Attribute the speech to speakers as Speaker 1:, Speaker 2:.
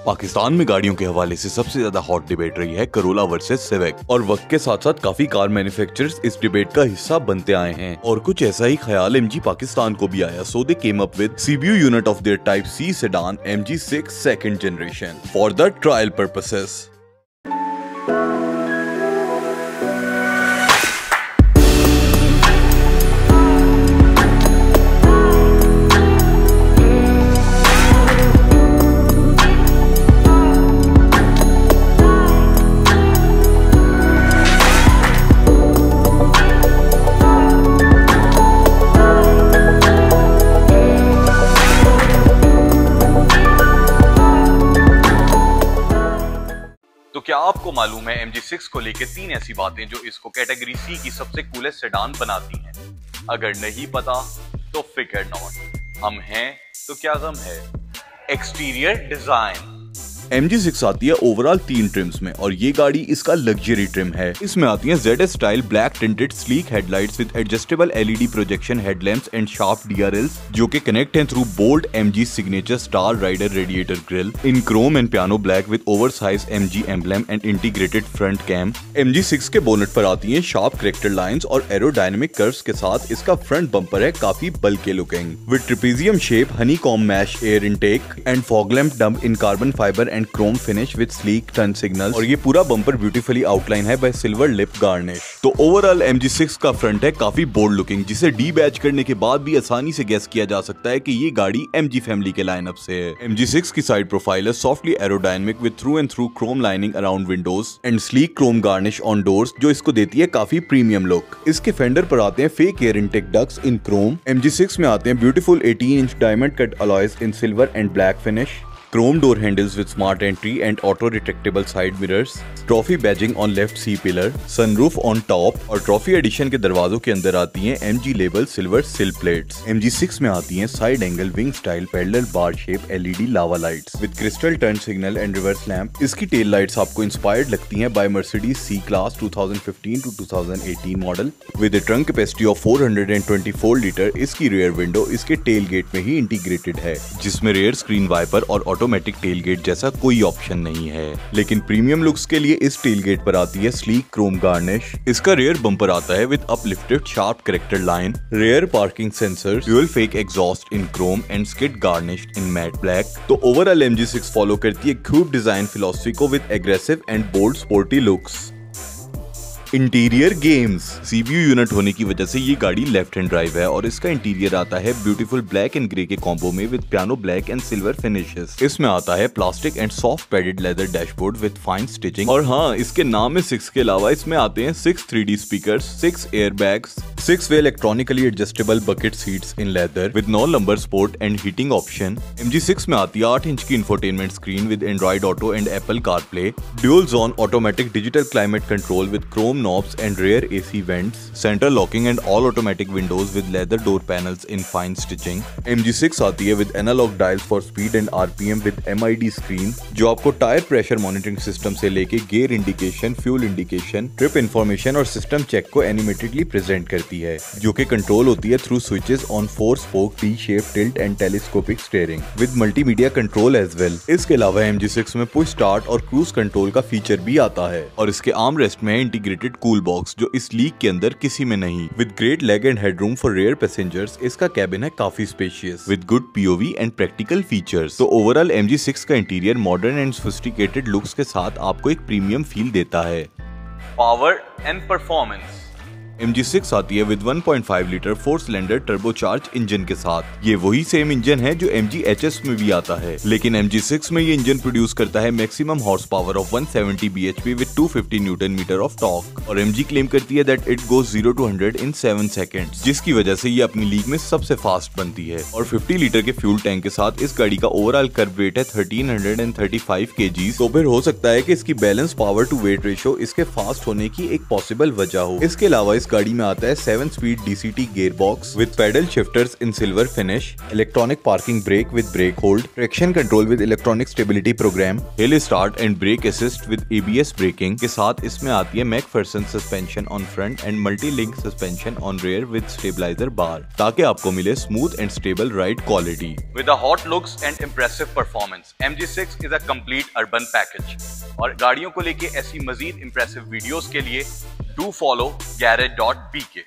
Speaker 1: पाकिस्तान में गाड़ियों के हवाले से सबसे ज्यादा हॉट डिबेट रही है करोला वर्सेस सिविक, और वक्त के साथ साथ काफी कार मैन्युफैक्चरर्स इस डिबेट का हिस्सा बनते आए हैं और कुछ ऐसा ही ख्याल एमजी पाकिस्तान को भी आया, so they came up with CBU unit of their type C sedan MG6 second generation for the trial purposes. तो क्या आपको मालूम है MG6 को लेकर 3 ऐसी बातें जो इसको कैटेगरी सी की सबसे कूलेस्ट सेडान बनाती हैं? अगर नहीं पता तो फिकर नॉट, हम हैं तो क्या गम है। एक्सटीरियर डिजाइन MG6 आती है ओवरऑल 3 ट्रिम्स में और ये गाड़ी इसका लग्जरी ट्रिम है। इसमें आती है ZS style black tinted sleek headlights with adjustable LED projection headlamps and sharp DRLs जो कि कनेक्ट हैं through bold MG signature star rider radiator grille in chrome and piano black with oversize MG emblem and integrated front cam. MG6 के bonnet पर आती है sharp character lines और aerodynamic curves के साथ इसका फ्रंट बम्पर है काफी bulky looking with trapezium shape, honeycomb mesh air intake and fog lamp dump in carbon fibre and chrome finish with sleek turn signal, और ये पूरा बम्पर ब्यूटीफुली आउटलाइन है बाय सिल्वर लिप गार्निश। तो overall MG6 का front है काफी bold looking, जिसे debadge करने के बाद भी आसानी से गेस किया जा सकता है कि ये गाड़ी MG फैमिली के लाइनअप से है। MG6 की साइड प्रोफाइल है softly aerodynamic with through and through Chrome lining around Windows and sleek chrome garnish on doors जो इसको देती है काफी प्रीमियम लुक। इसके फेंडर पर आते हैं फेक एयर इनटेक डक्ट्स इन क्रोम। MG6 में आते हैं beautiful 18 inch diamond cut alloys in silver and black finish, chrome door handles with smart entry and auto retractable side mirrors, trophy badging on left C pillar, sunroof on top, और trophy edition के दरवाजों के अंदर आती हैं MG label silver sill plates। MG6 में आती हैं side angle wing style parallel bar shape LED lava lights with crystal turn signal and reverse lamp। इसकी tail lights आपको inspired लगती हैं by Mercedes C-Class 2015 to 2018 model with a trunk capacity of 424 litre. इसकी rear window इसके tailgate में ही integrated है, जिसमें rear screen wiper और ऑटोमेटिक टेलगेट जैसा कोई ऑप्शन नहीं है, लेकिन प्रीमियम लुक्स के लिए इस टेलगेट पर आती है स्लीक क्रोम गार्निश। इसका रेयर बम्पर आता है with uplifted sharp character line, rear parking sensor, dual fake exhaust in chrome and skid garnished in matte black. तो ओवरऑल MG6 फॉलो करती है क्यूब डिजाइन फिलॉसफी को with aggressive and bold sporty looks. Interior games CBU unit होने की वजह से ये गाड़ी लेफ्ट हैंड ड्राइव है और इसका इंटीरियर आता है ब्यूटीफुल ब्लैक एंड ग्रे के कॉम्बो में with piano black and silver finishes. इसमें आता है plastic and soft padded leather dashboard with fine stitching, और हाँ, इसके नाम में 6 के अलावा इसमें आते हैं 6 3D speakers, 6 air bags, 6 way electronically adjustable bucket seats in lather with 9 number sport and heating option. MG6 में आती है 8 इंच की infotainment screen with Android auto and Apple CarPlay, dual zone automatic digital climate control with chrome knobs and rear AC vents, center locking and all automatic windows with leather door panels in fine stitching। MG6 आती है with analog dials for speed and RPM with MID screen जो आपको tyre pressure monitoring system से लेके gear indication, fuel indication, trip information और system check को एनिमेटेडली present करती है, जो कि कंट्रोल होती है through switches on 4 spoke T-shaped tilt and telescopic steering with multimedia control as well। इसके अलावा MG6 में पुश स्टार्ट और क्रूज कंट्रोल का फीचर भी आता है और इसके आर्म रेस्ट में इंटीग्रेटेड कूल बॉक्स जो इस लीक के अंदर किसी में नहीं। With great leg and headroom for rear passengers, इसका कैबिन है काफी spacious with good POV and practical features. तो ओवरऑल MG6 का interior modern and sophisticated looks के साथ आपको एक प्रीमियम फील देता है। पावर एंड परफॉर्मेंस MG6 आती है with 1.5 litre 4 cylinder turbocharge engine के साथ। ये वही सेम इंजन है जो MG HS में भी आता है, लेकिन MG6 में ये इंजन प्रोड्यूस करता है maximum horsepower of 170 bhp with 250 newton metre of torque, और MG क्लेम करती है that it goes 0 to 100 in 7 seconds, जिसकी वजह से ये अपनी लीग में सबसे फास्ट बनती है। और 50 लीटर के फ्यूल टैंक के साथ इस गाड़ी का ओवरऑल कर्व वेट है 1335 kg। तो फिर हो सकता है कि इसकी balance power to weight ratio इसके फास्ट होने की एक पॉसिबल वजह हो। इसके अलावा इस
Speaker 2: इस गाड़ी में आता है 7 speed DCT gearbox with paddle shifters in silver finish, electronic parking brake with brake hold, traction control with electronic stability program, hill start and brake assist with ABS braking के साथ इसमें आती है MacPherson suspension on front and multi link suspension on rear with stabiliser bar, ताकि आपको मिले smooth and stable ride quality.
Speaker 1: With the hot looks and impressive performance, MG6 is a complete urban package। और गाड़ियों को लेके ऐसी मजीद impressive videos के लिए do follow garage.bk।